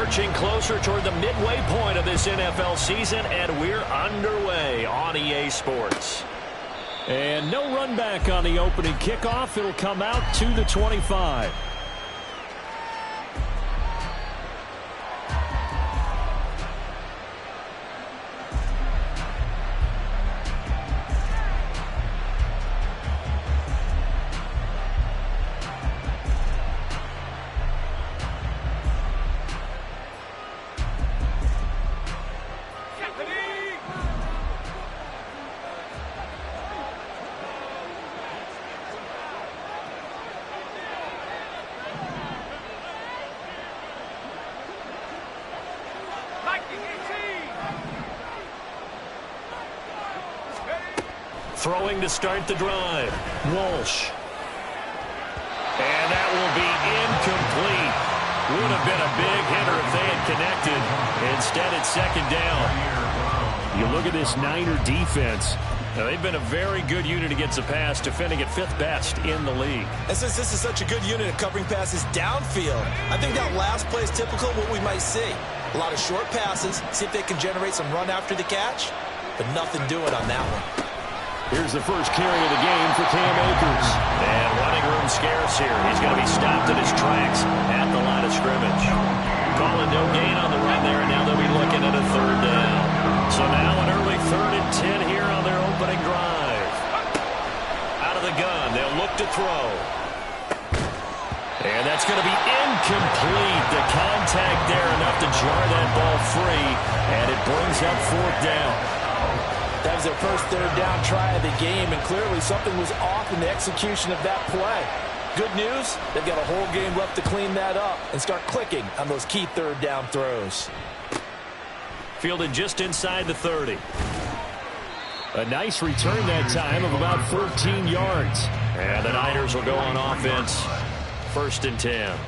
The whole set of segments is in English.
marching closer toward the midway point of this NFL season, and we're underway on EA Sports. And no run back on the opening kickoff. It'll come out to the 25. Throwing to start the drive. Walsh. And that will be incomplete. Would have been a big hitter if they had connected. Instead, it's second down. You look at this Niner defense. Now, they've been a very good unit against the pass, defending at 5th best in the league. And since this is such a good unit of covering passes downfield, I think that last play is typical of what we might see. A lot of short passes, see if they can generate some run after the catch, but nothing doing on that one. Here's the first carry of the game for Cam Akers. And running room scarce here. He's going to be stopped in his tracks at the line of scrimmage. Calling no gain on the run there, and now they'll be looking at a third down. So now an early 3rd and 10 here on their opening drive. Out of the gun, they'll look to throw. And that's going to be incomplete. The contact there enough to jar that ball free, and it brings up 4th down. That was their first 3rd down try of the game, and clearly something was off in the execution of that play. Good news, they've got a whole game left to clean that up and start clicking on those key 3rd down throws. Fielded just inside the 30. A nice return that time of about 14 yards. And the Niners will go on offense. 1st and 10.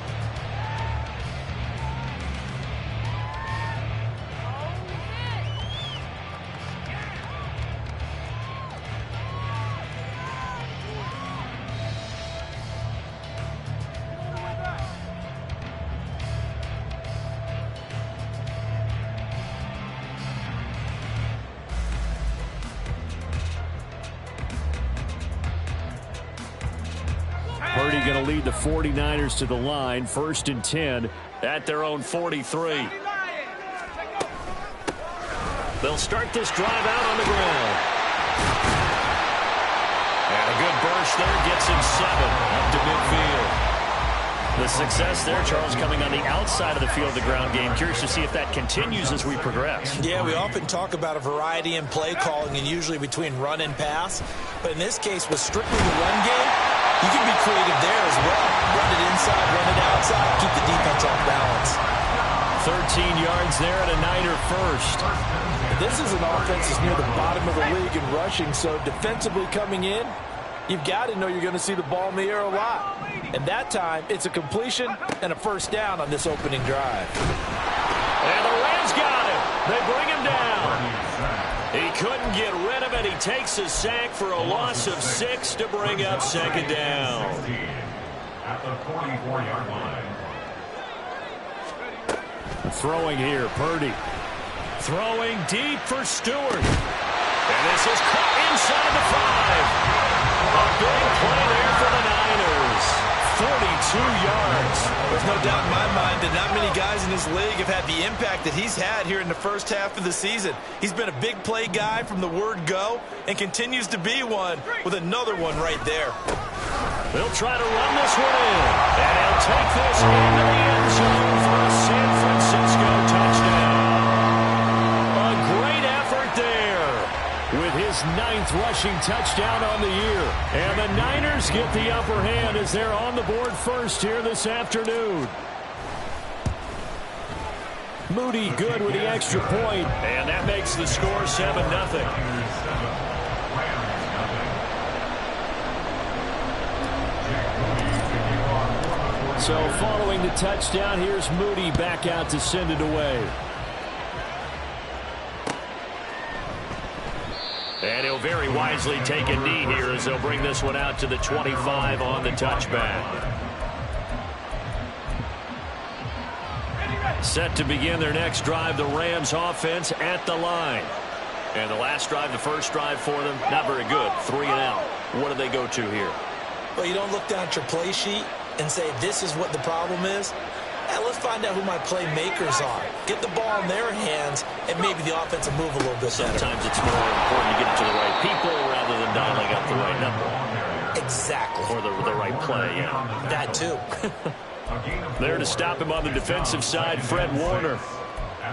Purdy going to lead the 49ers to the line. 1st and 10 at their own 43. They'll start this drive out on the ground. And a good burst there gets him 7 up to midfield. The success there, Charles, coming on the outside of the field, the ground game. Curious to see if that continues as we progress. Yeah, we often talk about a variety in play calling and usually between run and pass. But in this case, with strictly the run game, you can be creative there as well. Run it inside, run it outside, keep the defense off balance. 13 yards there at a Niner first. This is an offense that's near the bottom of the league in rushing, so defensively coming in, you've got to know you're going to see the ball in the air a lot. And that time, it's a completion and a first down on this opening drive. And the Rams got him. They bring him down. He couldn't get rid of it. He takes a sack for a loss of 6 to bring up second down. At the 44-yard line. Throwing here, Purdy. Throwing deep for Stewart. And this is caught inside the 5. A big play there for the Niners. 42 yards. There's no doubt in my mind that not many guys in this league have had the impact that he's had here in the first half of the season. He's been a big play guy from the word go and continues to be one with another one right there. They'll try to run this one in. And he'll take this into the end zone for a San Francisco touchdown. A great effort there. With his 9th rushing touchdown on the year. And the Niners get the upper hand as they're on the board first here this afternoon. Moody good with the extra point. And that makes the score 7-0. So following the touchdown, here's Moody back out to send it away. And he'll very wisely take a knee here as they'll bring this one out to the 25 on the touchback. Set to begin their next drive, the Rams offense at the line. And the last drive, the first drive for them, not very good. 3 and out. What do they go to here? Well, you don't look down at your play sheet and say, this is what the problem is. Now, let's find out who my playmakers are. Get the ball in their hands, and maybe the offense will move a little bit better. Sometimes it's more important to get it to the right people rather than dialing up the right number. Exactly. Or the right play, yeah. That, too. There to stop him on the defensive side, Fred Warner.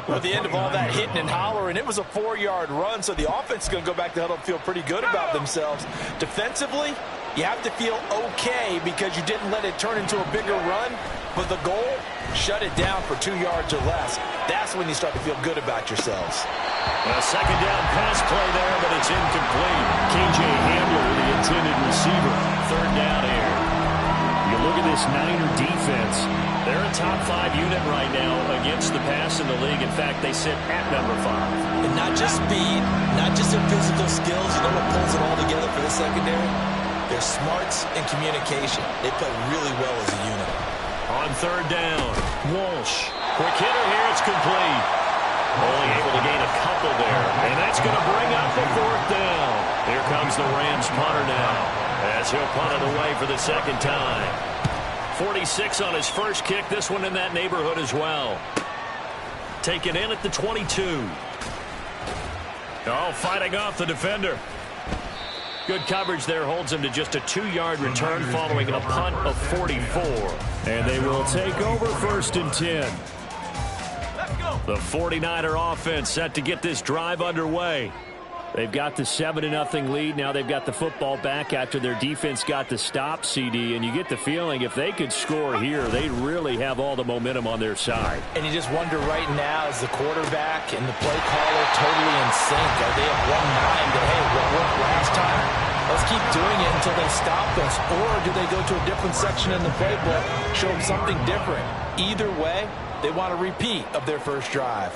Well, at the end of all that hitting and hollering, it was a 4-yard run, so the offense is going to go back to huddle and feel pretty good about themselves. Defensively, you have to feel okay because you didn't let it turn into a bigger run, but the goal, shut it down for 2 yards or less. That's when you start to feel good about yourselves. A second down pass play there, but it's incomplete. KJ Hamler, the intended receiver. Third down here. You look at this Niner defense. They're a top 5 unit right now against the pass in the league. In fact, they sit at number 5. And not just speed, not just their physical skills. You know what pulls it all together for the secondary? Their smarts and communication. They play really well as a unit. On third down, Walsh. Quick hitter here, it's complete. Only able to gain a couple there. And that's going to bring up the fourth down. Here comes the Rams punter now, as he'll punt it away for the second time. 46 on his first kick. This one in that neighborhood as well. Taken in at the 22. Oh, fighting off the defender. Good coverage there holds him to just a 2-yard return following a punt of 44. And they will take over 1st and 10. The 49er offense set to get this drive underway. They've got the 7-0 lead. Now they've got the football back after their defense got the stop, CD. And you get the feeling if they could score here, they really have all the momentum on their side. And you just wonder right now, is the quarterback and the play caller totally in sync? Are they of one mind that, hey, what worked last time? Let's keep doing it until they stop us. Or do they go to a different section in the playbook, show them something different? Either way, they want a repeat of their first drive.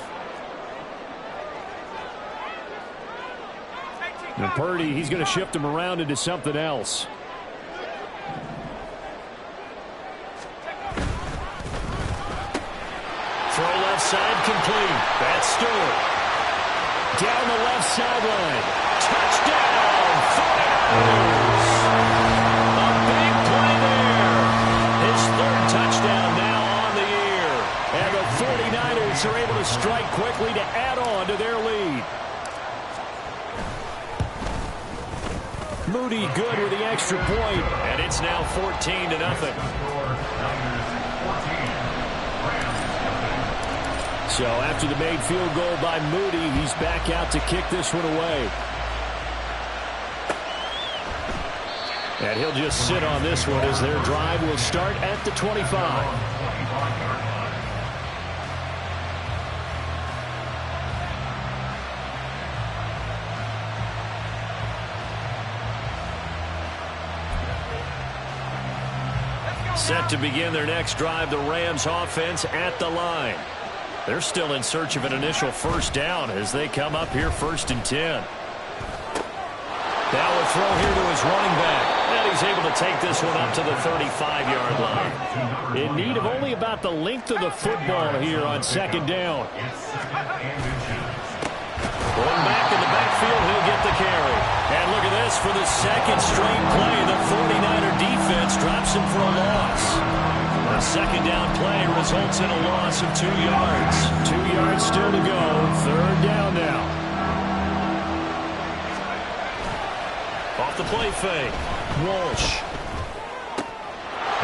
And Purdy, he's going to shift him around into something else. Throw left side complete. That's Stewart. Down the left sideline. Touchdown, 49ers. A big play there. His 3rd touchdown now on the year. And the 49ers are able to strike quickly to add on to their lead. Moody good with the extra point, and it's now 14-0. So after the made field goal by Moody, he's back out to kick this one away. And he'll just sit on this one as their drive will start at the 25. Set to begin their next drive, the Rams offense at the line. They're still in search of an initial first down as they come up here 1st and 10. Now a throw here to his running back. And he's able to take this one up to the 35-yard line. In need of only about the length of the football here on 2nd down. Going back in the backfield, he'll get the carry. And look at this for the 2nd straight play. The 49er defense drops him for a loss. A 2nd down play results in a loss of 2 yards. 2 yards still to go. 3rd down now. Off the play fake. Walsh.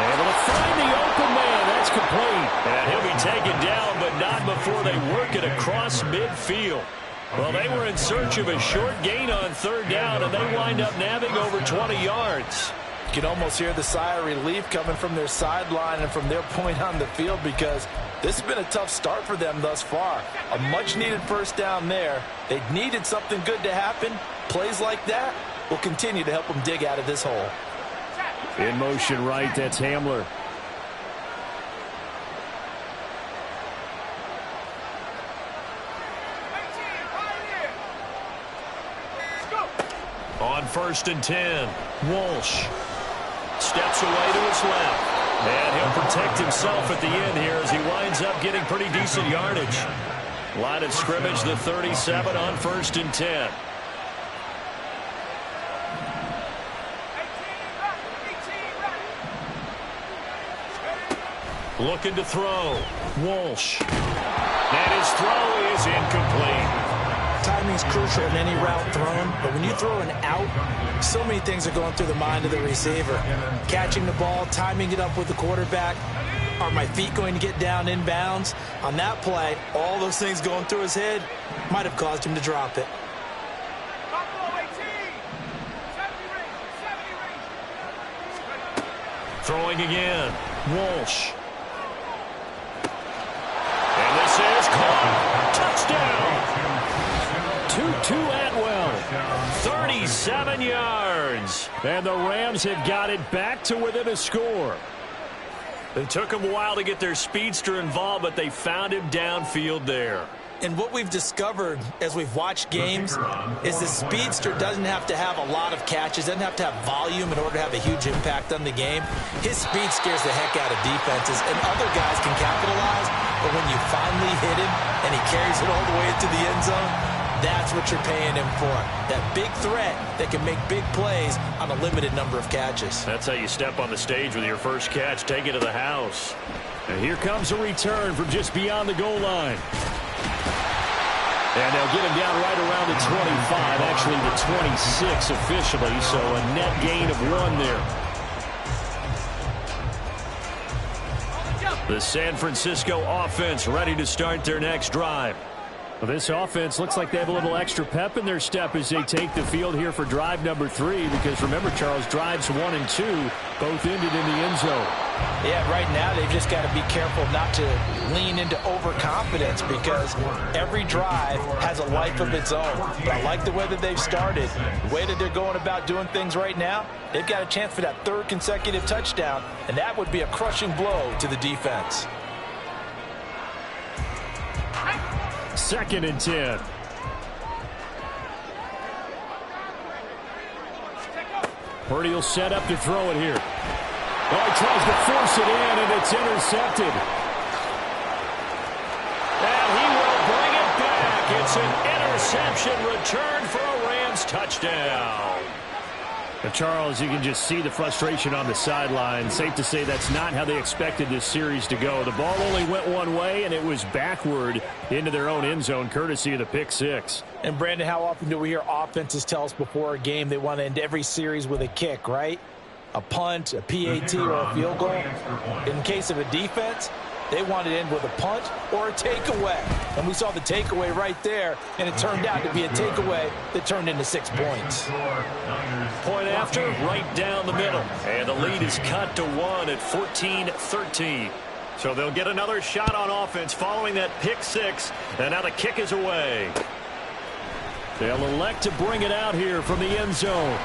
Able to find the open man. That's complete. And he'll be taken down, but not before they work it across midfield. Well, they were in search of a short gain on 3rd down, and they wind up nabbing over 20 yards. You can almost hear the sigh of relief coming from their sideline and from their point on the field because this has been a tough start for them thus far. A much-needed first down there. They needed something good to happen. Plays like that will continue to help them dig out of this hole. In motion right, that's Hamler. On 1st and 10, Walsh steps away to his left. And he'll protect himself at the end here as he winds up getting pretty decent yardage. Line of scrimmage, the 37 on 1st and 10. Looking to throw. Walsh. And his throw is incomplete. Timing's crucial in any route thrown, but when you throw an out, so many things are going through the mind of the receiver. Catching the ball, timing it up with the quarterback. Are my feet going to get down in bounds? On that play, all those things going through his head might have caused him to drop it. Throwing again. Walsh. And this is caught. Touchdown. Tutu Atwell. 37 yards. And the Rams have got it back to within a score. It took them a while to get their speedster involved, but they found him downfield there. And what we've discovered as we've watched games is the speedster doesn't have to have a lot of catches, doesn't have to have volume in order to have a huge impact on the game. His speed scares the heck out of defenses, and other guys can capitalize, but when you finally hit him and he carries it all the way into the end zone, that's what you're paying him for. That big threat that can make big plays on a limited number of catches. That's how you step on the stage with your first catch. Take it to the house. And here comes a return from just beyond the goal line. And they'll get him down right around the 25, actually the 26 officially, so a net gain of 1 there. The San Francisco offense ready to start their next drive. Well, this offense looks like they have a little extra pep in their step as they take the field here for drive number 3, because remember, Charles, drives 1 and 2 both ended in the end zone. Yeah, right now they've just got to be careful not to lean into overconfidence, because every drive has a life of its own. But I like the way that they've started, the way that they're going about doing things right now. They've got a chance for that 3rd consecutive touchdown, and that would be a crushing blow to the defense. 2nd and 10. Purdy will set up to throw it here. Oh, he tries to force it in, and it's intercepted. And he will bring it back. It's an interception return for a Rams touchdown. Now, Charles, you can just see the frustration on the sideline. Safe to say that's not how they expected this series to go. The ball only went one way, and it was backward into their own end zone, courtesy of the pick 6. And, Brandon, how often do we hear offenses tell us before a game they want to end every series with a kick, right? A punt, a PAT, or a field goal. In case of a defense, they want to end with a punt or a takeaway. And we saw the takeaway right there, and it turned out to be a takeaway that turned into 6 points. Point after, right down the middle. And the lead is cut to 1 at 14-13. So they'll get another shot on offense following that pick 6. And now the kick is away. They'll elect to bring it out here from the end zone.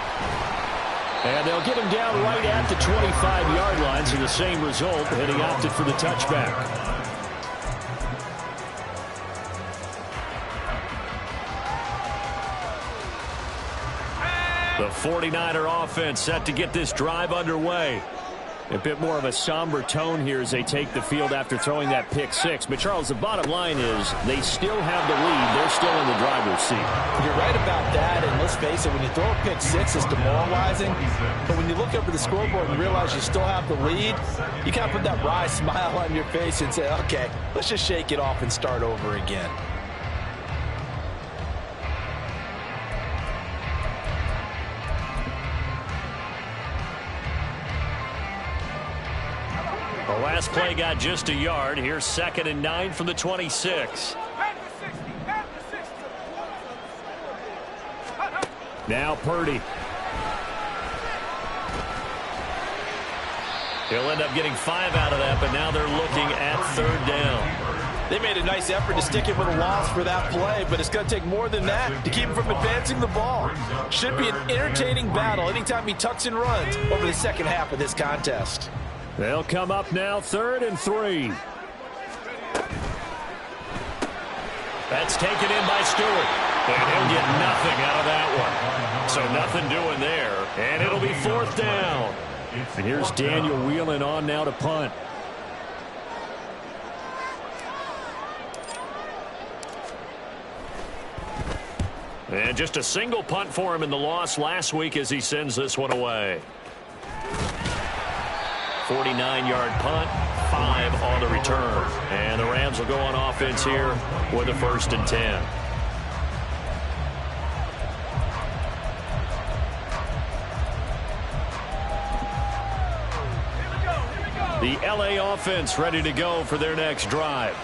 And they'll get him down right at the 25-yard line, so the same result, and he opted for the touchback. The 49er offense set to get this drive underway. A bit more of a somber tone here as they take the field after throwing that pick 6. But, Charles, the bottom line is they still have the lead. They're still in the driver's seat. You're right about that, and let's face it, when you throw a pick 6, it's demoralizing. But when you look up at the scoreboard and realize you still have the lead, you kind of put that wry smile on your face and say, okay, let's just shake it off and start over again. The last play got just a yard. Here's 2nd and 9 from the 26. Now Purdy. He'll end up getting 5 out of that, but now they're looking at 3rd down. They made a nice effort to stick it with a loss for that play, but it's going to take more than that to keep him from advancing the ball. Should be an entertaining battle anytime he tucks and runs over the second half of this contest. They'll come up now 3rd and 3. That's taken in by Stewart. And he'll get nothing out of that one. So nothing doing there. And it'll be 4th down. And here's Daniel Whelan on now to punt. And just a single punt for him in the loss last week as he sends this one away. 49-yard punt, 5 on the return. And the Rams will go on offense here with a 1st and 10. The LA offense ready to go for their next drive.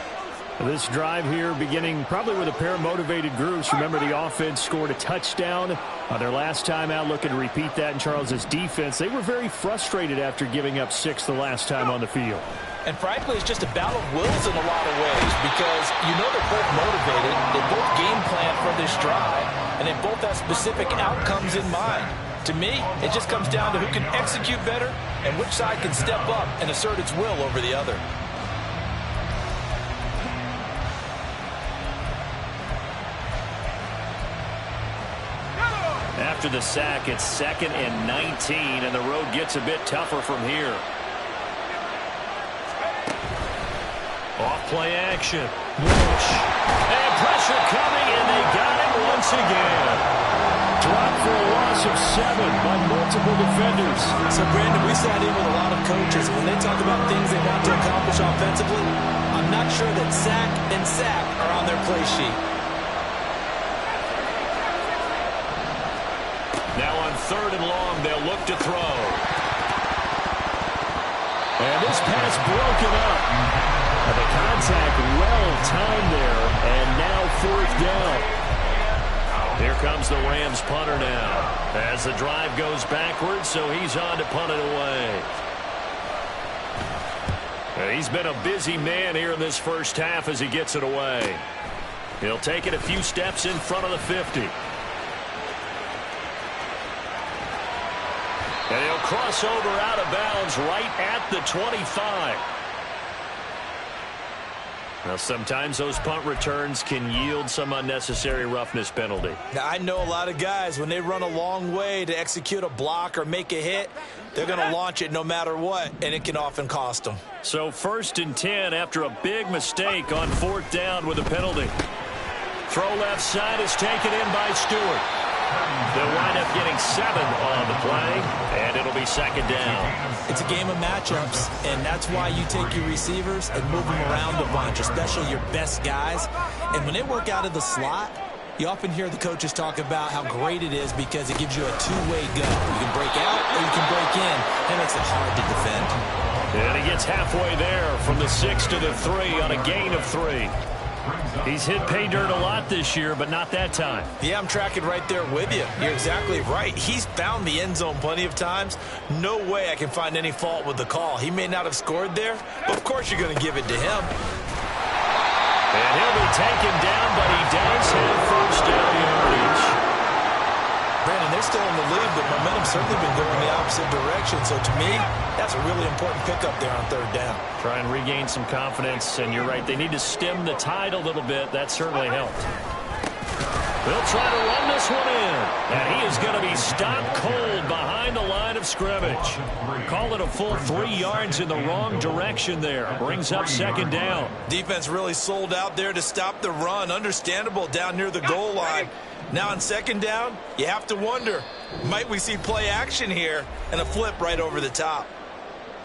This drive here beginning probably with a pair of motivated groups. Remember, the offense scored a touchdown on their last time out, looking to repeat that in Charles's defense. They were very frustrated after giving up 6 the last time on the field. And frankly, it's just a battle of wills in a lot of ways because you know they're both motivated. They both game plan for this drive, and they both have specific outcomes in mind. To me, it just comes down to who can execute better and which side can step up and assert its will over the other. After the sack, it's 2nd and 19, and the road gets a bit tougher from here. Off play action. Lynch. And pressure coming, and they got him once again. Dropped for a loss of 7 by multiple defenders. So, Brandon, we sat in with a lot of coaches. When they talk about things they want to accomplish offensively, I'm not sure that sack and sack are on their play sheet. Now on 3rd and long, they'll look to throw. And this pass broken up. And the contact well timed there, and now 4th down. Here comes the Rams punter now. As the drive goes backwards, so he's on to punt it away. He's been a busy man here in this first half as he gets it away. He'll take it a few steps in front of the 50. And he'll cross over out of bounds right at the 25. Now, sometimes those punt returns can yield some unnecessary roughness penalty. Now, I know a lot of guys, when they run a long way to execute a block or make a hit, they're going to launch it no matter what, and it can often cost them. So 1st and 10 after a big mistake on 4th down with a penalty. Throw left side is taken in by Stewart. They'll wind up getting 7 on the play, and it'll be 2nd down. It's a game of matchups, and that's why you take your receivers and move them around a bunch, especially your best guys. And when they work out of the slot, you often hear the coaches talk about how great it is because it gives you a two-way go. You can break out or you can break in. That makes it hard to defend. And he gets halfway there from the 6 to the 3 on a gain of 3. He's hit pay dirt a lot this year, but not that time. Yeah, I'm tracking right there with you. You're exactly right. He's found the end zone plenty of times. No way I can find any fault with the call. He may not have scored there, but of course you're going to give it to him. And he'll be taken down, but he does have 1st down yardage. Brandon, they're still in the lead, but momentum's certainly been going the opposite direction. So to me, that's a really important pickup there on 3rd down. Try and regain some confidence, and you're right. They need to stem the tide a little bit. That certainly helped. They'll try to run this one in, and he is going to be stopped cold behind the line of scrimmage. Call it a full 3 yards in the wrong direction there. Brings up 2nd down. Defense really sold out there to stop the run. Understandable down near the goal line. Now on 2nd down, you have to wonder, might we see play action here and a flip right over the top?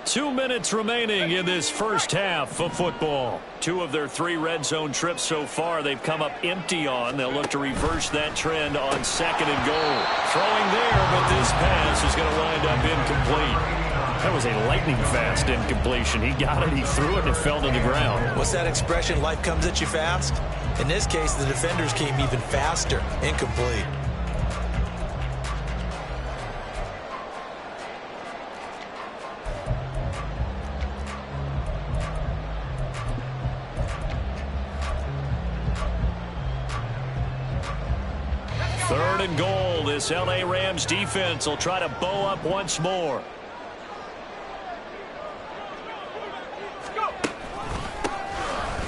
2 minutes remaining in this first half of football. 2 of their 3 red zone trips so far they've come up empty on. They'll look to reverse that trend on 2nd and goal. Throwing there, but this pass is going to wind up incomplete. That was a lightning-fast incompletion. He got it, he threw it, and it fell to the ground. What's that expression, life comes at you fast? In this case, the defenders came even faster. Incomplete. Third and goal. This L.A. Rams defense will try to bow up once more.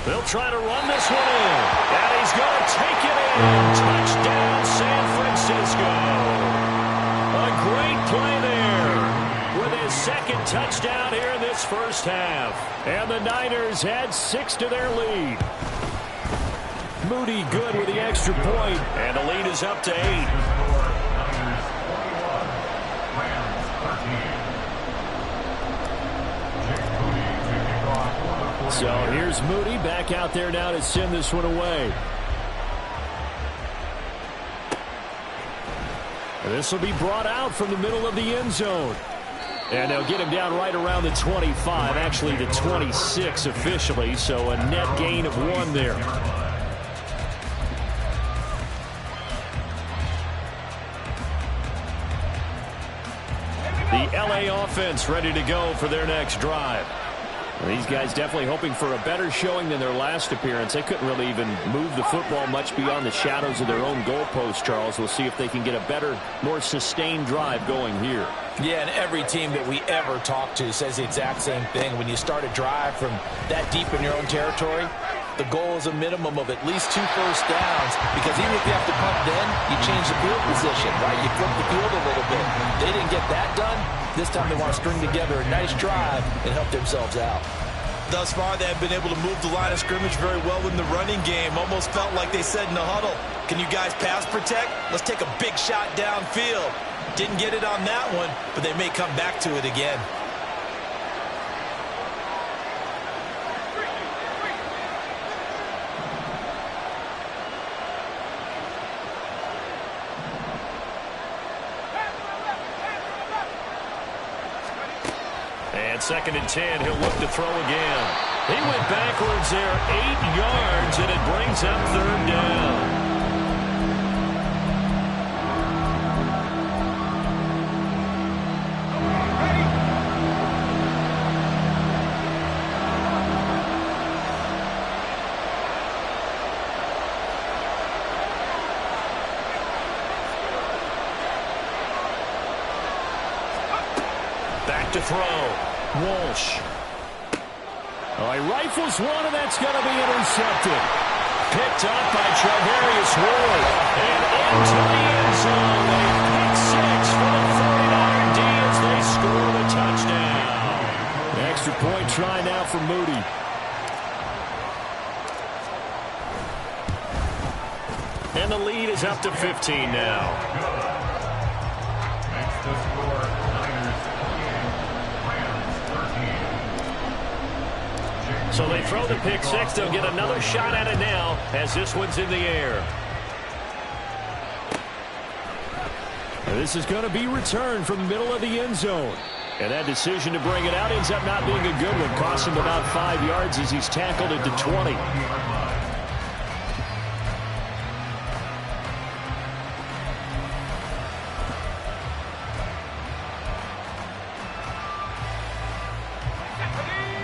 They'll try to run this one in. And he's going to take it in. Touchdown, San Francisco. A great play there with his second touchdown here in this first half. And the Niners add 6 to their lead. Moody good with the extra point. And the lead is up to 8. So here's Moody back out there now to send this one away. And this will be brought out from the middle of the end zone. And they'll get him down right around the 25, actually the 26 officially, so a net gain of 1 there. The LA offense ready to go for their next drive. Well, these guys definitely hoping for a better showing than their last appearance. They couldn't really even move the football much beyond the shadows of their own goalpost, Charles. We'll see if they can get a better, more sustained drive going here. Yeah, and every team that we ever talk to says the exact same thing. When you start a drive from that deep in your own territory, the goal is a minimum of at least 2 first downs, because even if you have to punt then, you change the field position, right? You flip the field a little bit. They didn't get that done. This time they want to string together a nice drive and help themselves out. Thus far, they have been able to move the line of scrimmage very well in the running game. Almost felt like they said in the huddle, can you guys pass protect? Let's take a big shot downfield. Didn't get it on that one, but they may come back to it again. And 2nd and 10, he'll look to throw again. He went backwards there 8 yards, and it brings up 3rd down. Back to throw. Walsh. Oh, he rifles one, and that's going to be intercepted. Picked up by Charvarius Ward. And into the end zone. A pick 6 for the 49er D as they score the touchdown. Extra point try now for Moody. And the lead is up to 15 now. Next to score, Niners 28, Rams 13. So they throw the pick 6. They'll get another shot at it now as this one's in the air. This is going to be returned from the middle of the end zone. And that decision to bring it out ends up not being a good one. Cost him about 5 yards as he's tackled it to 20.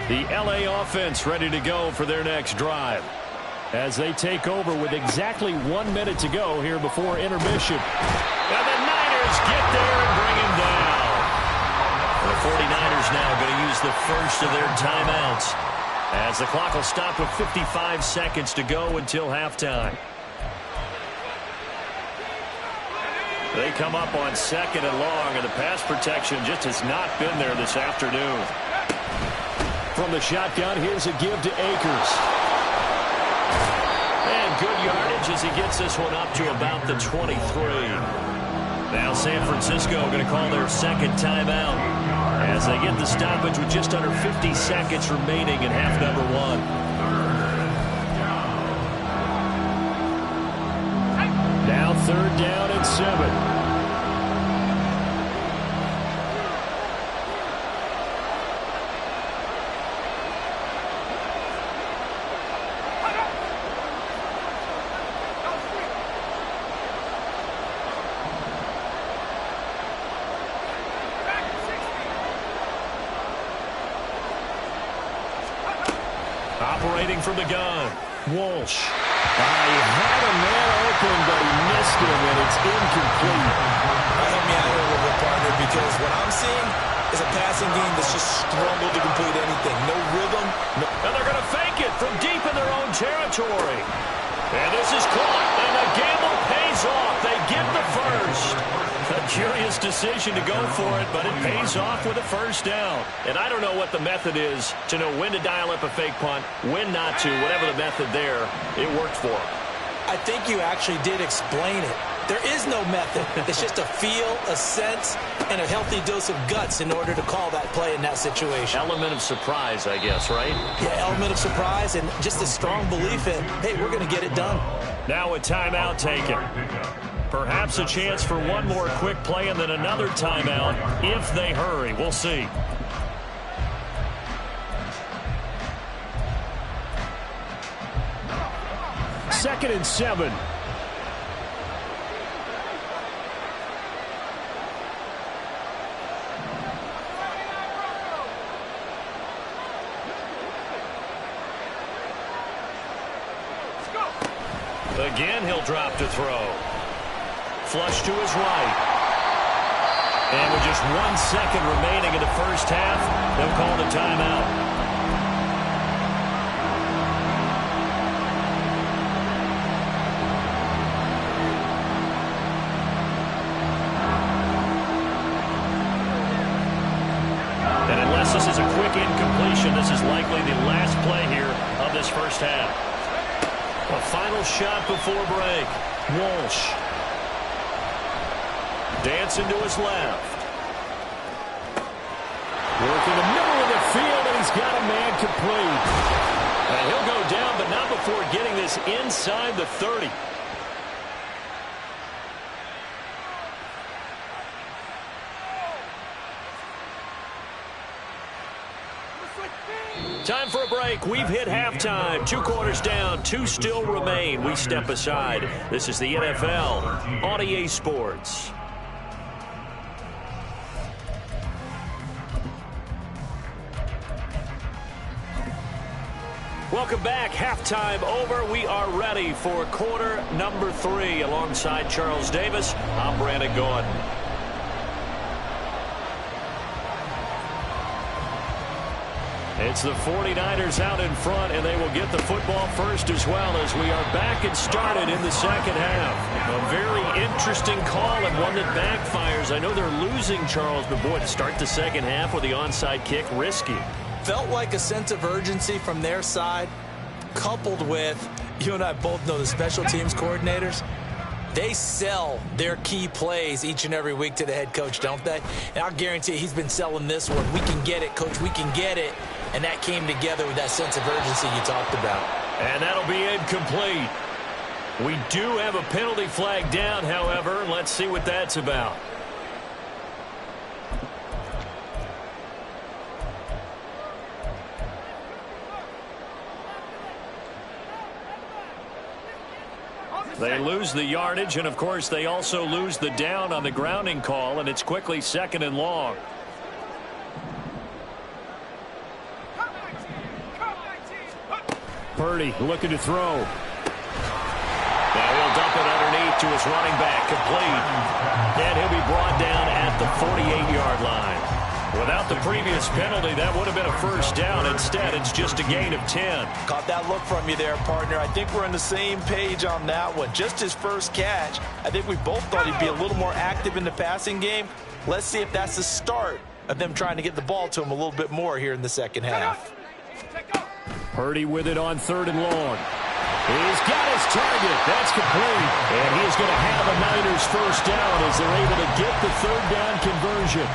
The LA offense ready to go for their next drive as they take over with exactly 1 minute to go here before intermission. And the Niners get there and bring him down. The 49ers now going to use the first of their timeouts as the clock will stop with 55 seconds to go until halftime. They come up on 2nd and long, and the pass protection just has not been there this afternoon. From the shotgun, here's a give to Akers. And good yardage as he gets this one up to about the 23. Now San Francisco going to call their second timeout as they get the stoppage with just under 50 seconds remaining in half number 1. Now 3rd down and 7. Operating from the gun, Walsh. He had a man open, but he missed him, and it's incomplete. Help me out here a little bit, partner, because what I'm seeing is a passing game that's just struggled to complete anything. No rhythm. No. And they're going to fake it from deep in their own territory. And this is caught, and the gamble pays off. They get the first. A curious decision to go for it, but it pays off with a first down. And I don't know what the method is to know when to dial up a fake punt, when not to. Whatever the method there, it worked for him. I think you actually did explain it. There is no method. It's just a feel, a sense, and a healthy dose of guts in order to call that play in that situation. Element of surprise, I guess, right? Yeah, element of surprise and just a strong belief in, hey, we're going to get it done. Now a timeout taken. Perhaps a chance for one more quick play and then another timeout if they hurry. We'll see. Second and 7. Again, he'll drop to throw. Flush to his right. And with just 1 second remaining in the first half, they'll call the timeout. And unless this is a quick incompletion, this is likely the last play here of this first half. A final shot before break. Walsh. Dancing to his left. Working the middle of the field, and he's got a man complete. And he'll go down, but not before getting this inside the 30. Time for a break. We've hit halftime. 2 quarters down. 2 still remain. We step aside. This is the NFL on EA Sports. Welcome back. Halftime over. We are ready for quarter number 3. Alongside Charles Davis, I'm Brandon Gordon. It's the 49ers out in front, and they will get the football first as well as we are back and started in the second half. A very interesting call and one that backfires. I know they're losing, Charles, but boy, to start the second half with the onside kick, risky. Felt like a sense of urgency from their side, coupled with, you and I both know the special teams coordinators, they sell their key plays each and every week to the head coach, don't they? And I'll guarantee he's been selling this one. We can get it, coach, we can get it. And that came together with that sense of urgency you talked about. And that'll be incomplete. We do have a penalty flag down, however. Let's see what that's about. They lose the yardage, and of course they also lose the down on the grounding call, and it's quickly 2nd and long. Purdy looking to throw. Now he'll dump it underneath to his running back, complete. And he'll be brought down at the 48-yard line. Without the previous penalty, that would have been a first down. Instead, it's just a gain of 10. Caught that look from you there, partner. I think we're on the same page on that one. Just his first catch. I think we both thought he'd be a little more active in the passing game. Let's see if that's the start of them trying to get the ball to him a little bit more here in the second half. Purdy with it on 3rd and long. He's got his target. That's complete. And he's going to have a Niners first down as they're able to get the 3rd down conversion.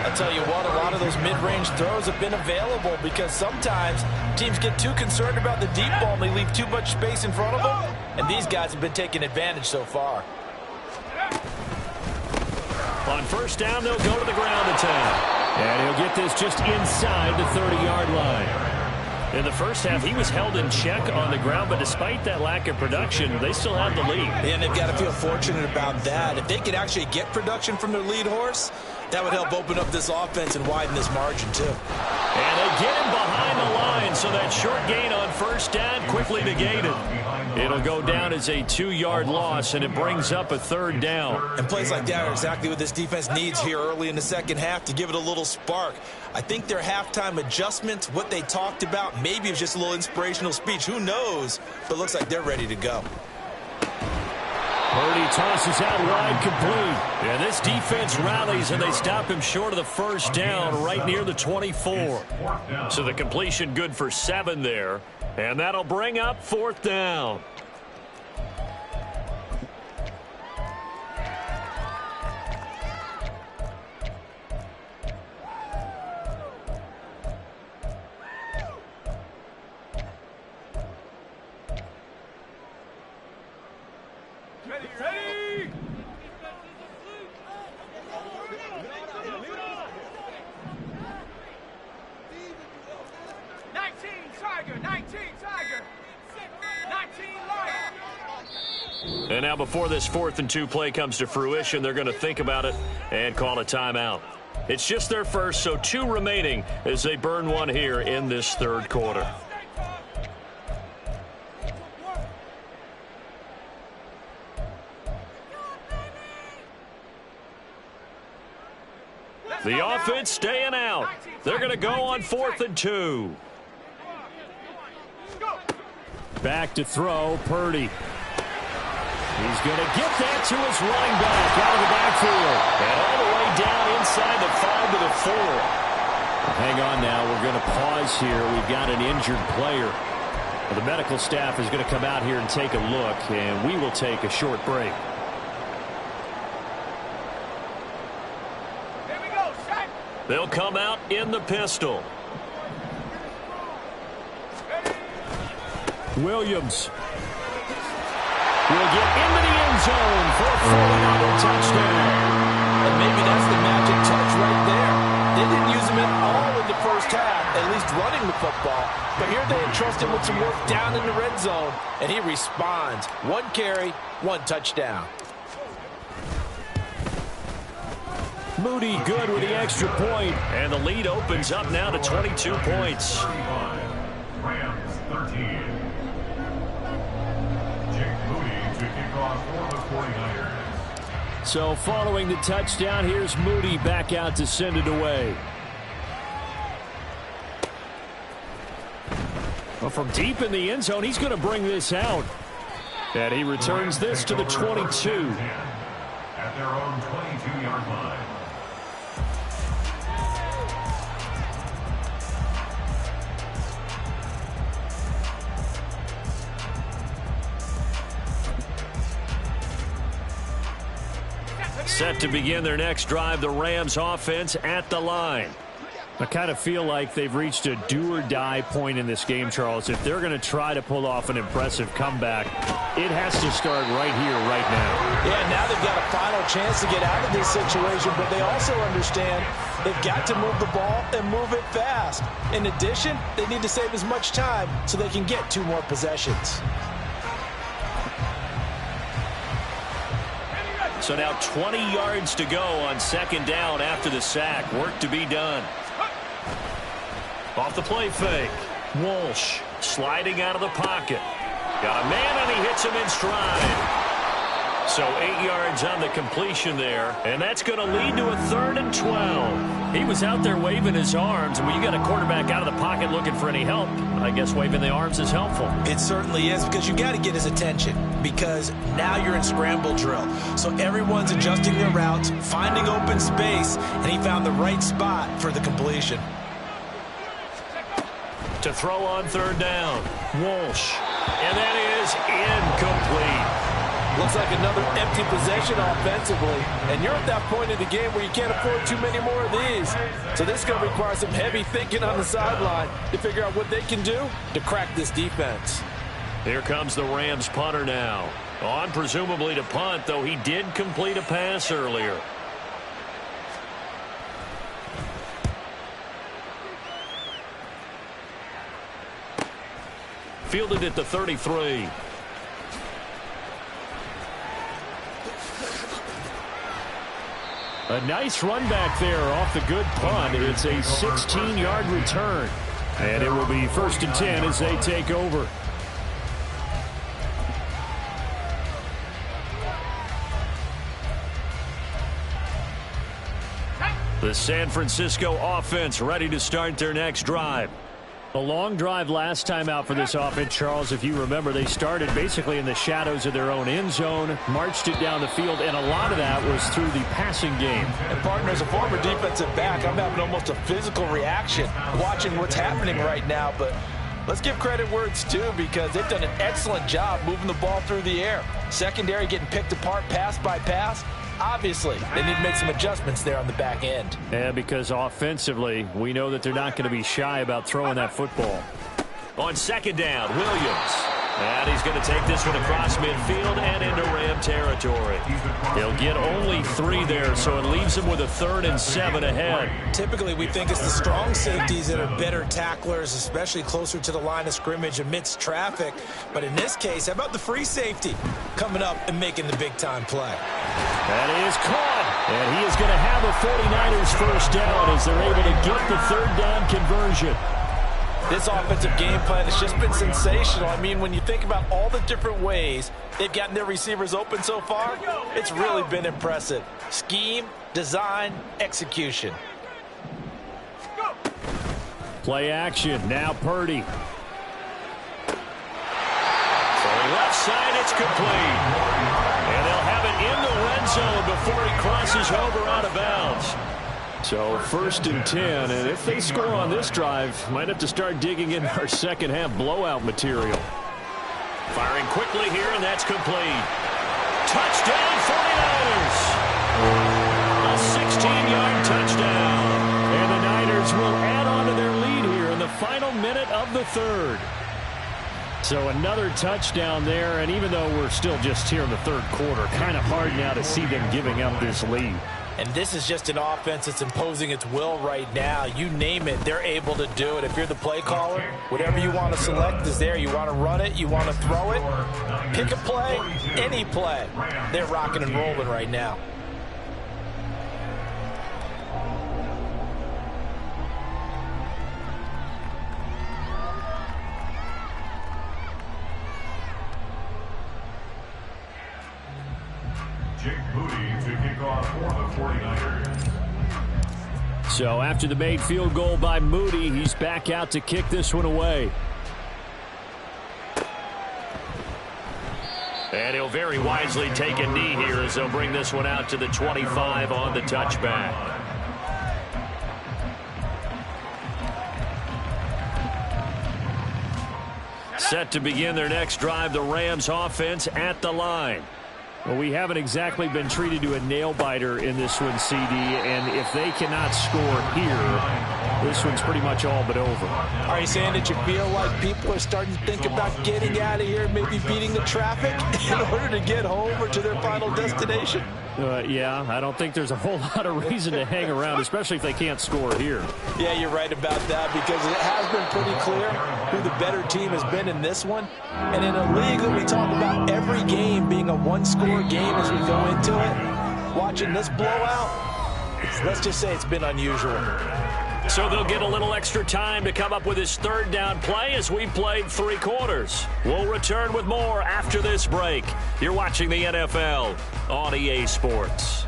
I'll tell you what, a lot of those mid-range throws have been available because sometimes teams get too concerned about the deep ball and they leave too much space in front of them. And these guys have been taking advantage so far. On first down, they'll go to the ground attack. And he'll get this just inside the 30-yard line. In the first half, he was held in check on the ground, but despite that lack of production, they still have the lead. And they've got to feel fortunate about that. If they could actually get production from their lead horse, that would help open up this offense and widen this margin, too. And again behind the line, so that short gain on first down quickly negated. It'll go down as a 2-yard loss, and it brings up a 3rd down. And plays like that are exactly what this defense needs here early in the second half to give it a little spark. I think their halftime adjustments, what they talked about, maybe it was just a little inspirational speech. Who knows? But it looks like they're ready to go. Purdy tosses out wide, complete. And this defense rallies, and they stop him short of the first down right near the 24. So the completion good for 7 there. And that'll bring up 4th down. Ready! 19 Tiger, 19 Tiger, 19 Lion. And now before this 4th and 2 play comes to fruition, they're going to think about it and call a timeout. It's just their first, so 2 remaining as they burn one here in this 3rd quarter. The offense staying out. They're going to go on 4th and 2. Back to throw, Purdy. He's going to get that to his running back out of the backfield. And all the way down inside the 5 to the 4. Hang on now. We're going to pause here. We've got an injured player. The medical staff is going to come out here and take a look, and we will take a short break. They'll come out in the pistol. Williams will get into the end zone for a 4-yard touchdown. And maybe that's the magic touch right there. They didn't use him at all in the first half, at least running the football. But here they entrust him with some work down in the red zone, and he responds. 1 carry, 1 touchdown. Moody good with the extra point. And the lead opens up now to 22 points. Rams 13. Jake Moody to kick off for the 49ers. So following the touchdown, here's Moody back out to send it away. Well, from deep in the end zone, he's going to bring this out. And he returns this to the 22. At their own 22-yard line. Set to begin their next drive, the Rams offense at the line. I kind of feel like they've reached a do-or-die point in this game, Charles. If they're going to try to pull off an impressive comeback, it has to start right here, right now. Yeah, now they've got a final chance to get out of this situation, but they also understand they've got to move the ball and move it fast. In addition, they need to save as much time so they can get 2 more possessions. So now 20 yards to go on 2nd down after the sack. Work to be done. Off the play fake. Walsh sliding out of the pocket. Got a man, and he hits him in stride. So 8 yards on the completion there, and that's going to lead to a 3rd and 12. He was out there waving his arms, and when you got a quarterback out of the pocket looking for any help, I guess waving the arms is helpful. It certainly is, because you got to get his attention, because now you're in scramble drill. So everyone's adjusting their routes, finding open space, and he found the right spot for the completion. To throw on 3rd down, Walsh, and that is incomplete. Looks like another empty possession offensively. And you're at that point in the game where you can't afford too many more of these. So this is going to require some heavy thinking on the sideline to figure out what they can do to crack this defense. Here comes the Rams punter now. On presumably to punt, though he did complete a pass earlier. Fielded at the 33. A nice run back there off the good punt. It's a 16-yard return. And it will be 1st and 10 as they take over. The San Francisco offense ready to start their next drive. A long drive last time out for this offense, Charles. If you remember, they started basically in the shadows of their own end zone, marched it down the field, and a lot of that was through the passing game. And partner, as a former defensive back, I'm having almost a physical reaction watching what's happening right now. But let's give credit where it's due, because they've done an excellent job moving the ball through the air. Secondary getting picked apart pass by pass. Obviously, they need to make some adjustments there on the back end. Yeah, because offensively, we know that they're not going to be shy about throwing that football. On second down, Williams. And he's going to take this one across midfield and into Ram territory. He'll get only 3 there, so it leaves him with a 3rd and 7 ahead. Typically, we think it's the strong safeties that are better tacklers, especially closer to the line of scrimmage amidst traffic. But in this case, how about the free safety coming up and making the big-time play? That is caught. And he is going to have a 49ers first down as they're able to get the 3rd down conversion. This offensive game plan has just been sensational. I mean, when you think about all the different ways they've gotten their receivers open so far, it's really been impressive. Scheme, design, execution. Play action. Now Purdy. From left side, it's complete. And they'll have it in the red zone before he crosses over out of bounds. So 1st and 10, and if they score on this drive, might have to start digging in our second half blowout material. Firing quickly here, and that's complete. Touchdown, 49ers! A 16-yard touchdown. And the Niners will add on to their lead here in the final minute of the 3rd. So another touchdown there, and even though we're still just here in the 3rd quarter, kind of hard now to see them giving up this lead. And this is just an offense that's imposing its will right now. You name it, they're able to do it. If you're the play caller, whatever you want to select is there. You want to run it, you want to throw it, pick a play, any play. They're rocking and rolling right now. Jake Moody to kick off for the 49ers. So after the made field goal by Moody, he's back out to kick this one away. And he'll very wisely take a knee here as they'll bring this one out to the 25 on the touchback. Set to begin their next drive, the Rams offense at the line. Well, we haven't exactly been treated to a nail-biter in this one, CD, and if they cannot score here, this one's pretty much all but over. Are you saying that you feel like people are starting to think about getting out of here, maybe beating the traffic in order to get home or to their final destination? Yeah, I don't think there's a whole lot of reason to hang around, especially if they can't score here. Yeah, you're right about that, because it has been pretty clear who the better team has been in this one. And in a league that we talk about every game being a one-score game as we go into it, watching this blowout, let's just say it's been unusual. So they'll get a little extra time to come up with his 3rd down play as we played 3 quarters. We'll return with more after this break. You're watching the NFL on EA Sports.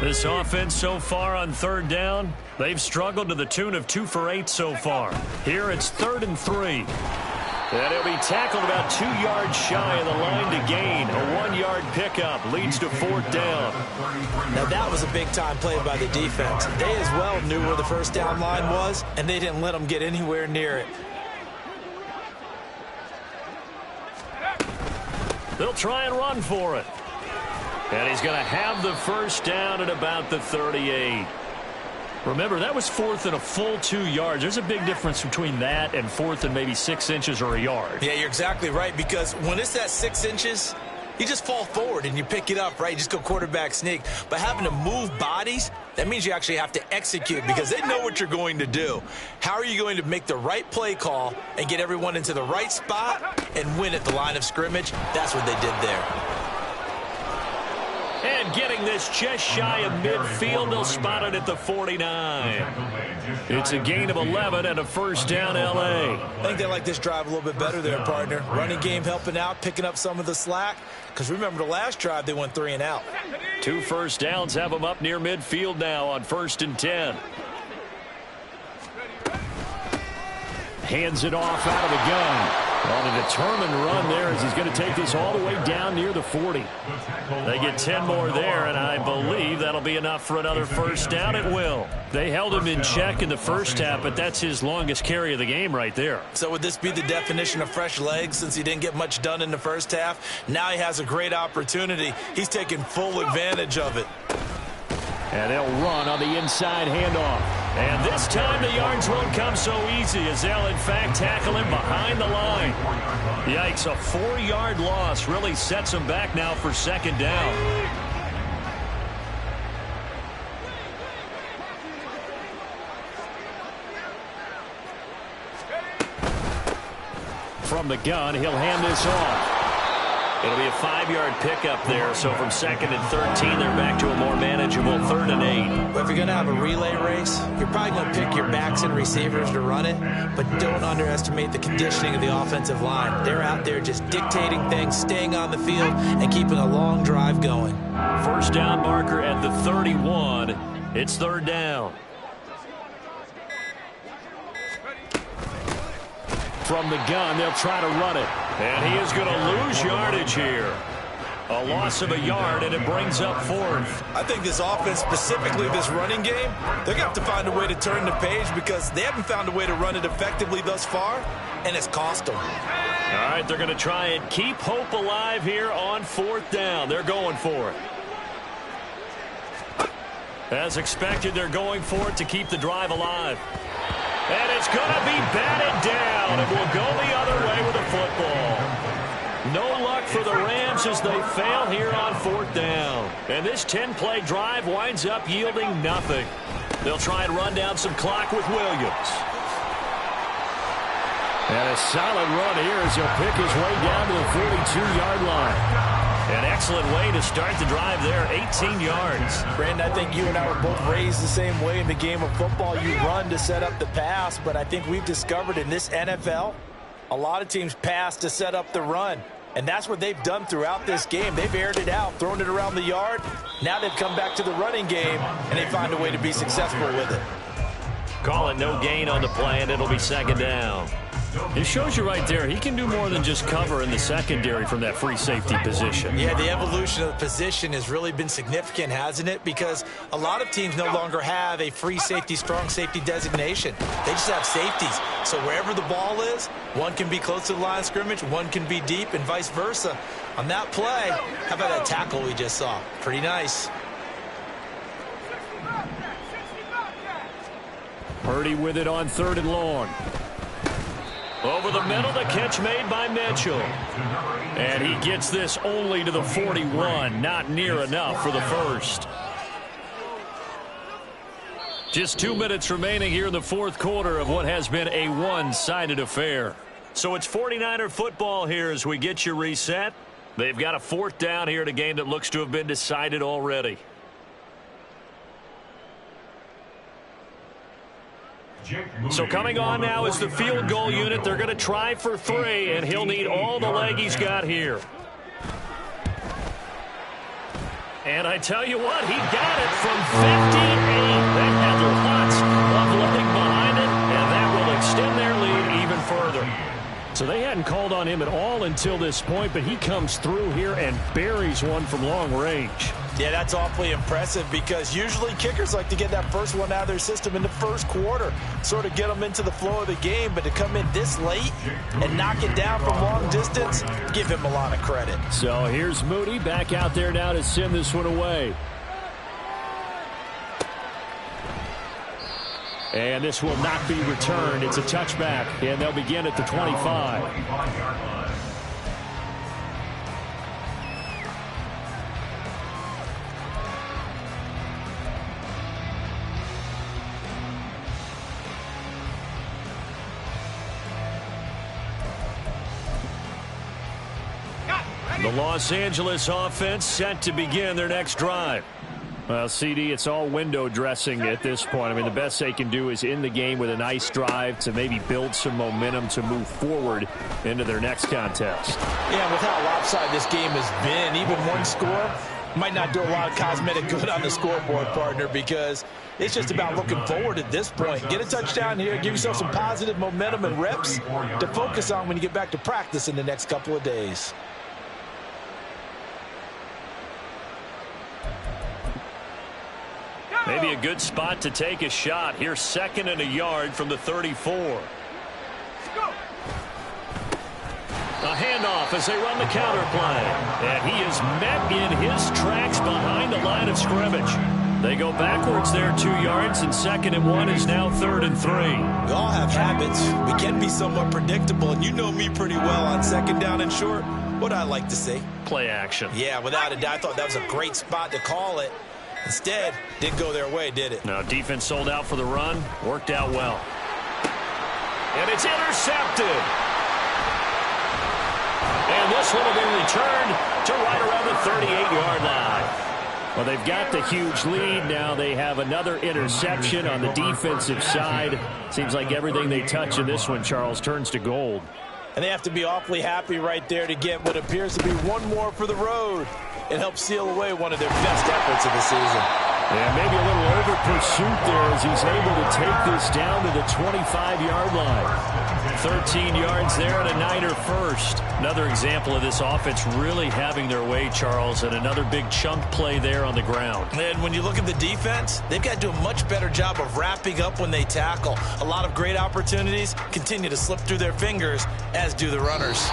This offense so far on 3rd down, they've struggled to the tune of 2 for 8 so far. Here it's 3rd and 3. And he'll be tackled about 2 yards shy of the line to gain. A 1-yard pickup leads to 4th down. Now that was a big-time play by the defense. They as well knew where the first down line was, and they didn't let them get anywhere near it. They'll try and run for it. And he's going to have the first down at about the 38. Remember, that was 4th and a full 2 yards. There's a big difference between that and 4th and maybe 6 inches or a yard. Yeah, you're exactly right, because when it's that 6 inches, you just fall forward and you pick it up, right? You just go quarterback sneak. But having to move bodies, that means you actually have to execute, because they know what you're going to do. How are you going to make the right play call and get everyone into the right spot and win at the line of scrimmage? That's what they did there. And getting this just shy of midfield, they'll spot it at the 49. It's a gain of 11 and a first down, L.A. I think they like this drive a little bit better there, partner. Running game helping out, picking up some of the slack. Because remember, the last drive, they went 3 and out. 2 first downs have them up near midfield now on 1st and 10. Hands it off out of the gun. On a determined run there as he's going to take this all the way down near the 40. They get 10 more there, and I believe that'll be enough for another first down. It will. They held him in check in the first half, but that's his longest carry of the game right there. So would this be the definition of fresh legs since he didn't get much done in the first half? Now he has a great opportunity. He's taking full advantage of it. And they'll run on the inside handoff. And this time the yards won't come so easy as they'll, in fact, tackle him behind the line. Yikes, a 4-yard loss really sets him back now for second down. From the gun, he'll hand this off. It'll be a 5-yard pickup there, so from 2nd and 13, they're back to a more manageable 3rd and 8. Well, if you're going to have a relay race, you're probably going to pick your backs and receivers to run it, but don't underestimate the conditioning of the offensive line. They're out there just dictating things, staying on the field, and keeping a long drive going. First down marker at the 31. It's 3rd down. From the gun, they'll try to run it. And he is going to lose yardage here. A loss of a yard, and it brings up 4th. I think this offense, specifically this running game, they're going to have to find a way to turn the page because they haven't found a way to run it effectively thus far, and it's cost them. All right, they're going to try and keep hope alive here on 4th down. They're going for it. As expected, they're going for it to keep the drive alive. And it's going to be batted down. It will go the other way with the football. No luck for the Rams as they fail here on 4th down. And this 10-play drive winds up yielding nothing. They'll try and run down some clock with Williams. And a solid run here as he'll pick his way down to the 42-yard line. An excellent way to start the drive there, 18 yards. Brandon, I think you and I were both raised the same way in the game of football. You run to set up the pass, but I think we've discovered in this NFL, a lot of teams pass to set up the run. And that's what they've done throughout this game. They've aired it out, thrown it around the yard. Now they've come back to the running game, and they find a way to be successful with it. Call it no gain on the play, and it'll be 2nd down. It shows you right there, he can do more than just cover in the secondary from that free safety position. Yeah, the evolution of the position has really been significant, hasn't it? Because a lot of teams no longer have a free safety, strong safety designation. They just have safeties. So wherever the ball is, one can be close to the line of scrimmage, one can be deep, and vice versa. On that play, how about that tackle we just saw? Pretty nice. Purdy with it on 3rd and long. Over the middle, the catch made by Mitchell. And he gets this only to the 41. Not near enough for the first. Just 2 minutes remaining here in the 4th quarter of what has been a one-sided affair. So it's 49er football here as we get you reset. They've got a 4th down here in a game that looks to have been decided already. So coming on now is the field goal unit. They're going to try for 3, and he'll need all the leg he's got here. And I tell you what, he got it from 58. That had lots of leg behind it, and that will extend their lead even further. So they hadn't called on him at all until this point, but he comes through here and buries one from long range. Yeah, that's awfully impressive because usually kickers like to get that first one out of their system in the first quarter, sort of get them into the flow of the game, but to come in this late and knock it down from long distance, give him a lot of credit. So here's Moody back out there now to send this one away. And this will not be returned. It's a touchback, and they'll begin at the 25. The Los Angeles offense set to begin their next drive. Well, CD, it's all window dressing at this point. I mean, the best they can do is in the game with a nice drive to maybe build some momentum to move forward into their next contest. Yeah, with how lopsided this game has been, even one score Might not do a lot of cosmetic good on the scoreboard, partner, because it's just about looking forward at this point. Get a touchdown here, give yourself some positive momentum and reps to focus on when you get back to practice in the next couple of days. Maybe a good spot to take a shot. Here's 2nd and a yard from the 34. A handoff as they run the counter play. And he is met in his tracks behind the line of scrimmage. They go backwards there 2 yards, and 2nd and 1 is now 3rd and 3. We all have habits. We can be somewhat predictable, and you know me pretty well on 2nd down and short. What I like to say? Play action. Yeah, without a doubt. I thought that was a great spot to call it. Instead, didn't go their way, did it? Now, defense sold out for the run. Worked out well. And it's intercepted. And this one will be returned to right around the 38-yard line. Well, they've got the huge lead. Now they have another interception on the defensive side. Seems like everything they touch in this one, Charles, turns to gold. And they have to be awfully happy right there to get what appears to be one more for the road. It helps seal away one of their best efforts of the season. And maybe a little over pursuit there as he's able to take this down to the 25-yard line. 13 yards there and a Niner first. Another example of this offense really having their way, Charles, and another big chunk play there on the ground. And when you look at the defense, they've got to do a much better job of wrapping up when they tackle. A lot of great opportunities continue to slip through their fingers, as do the runners.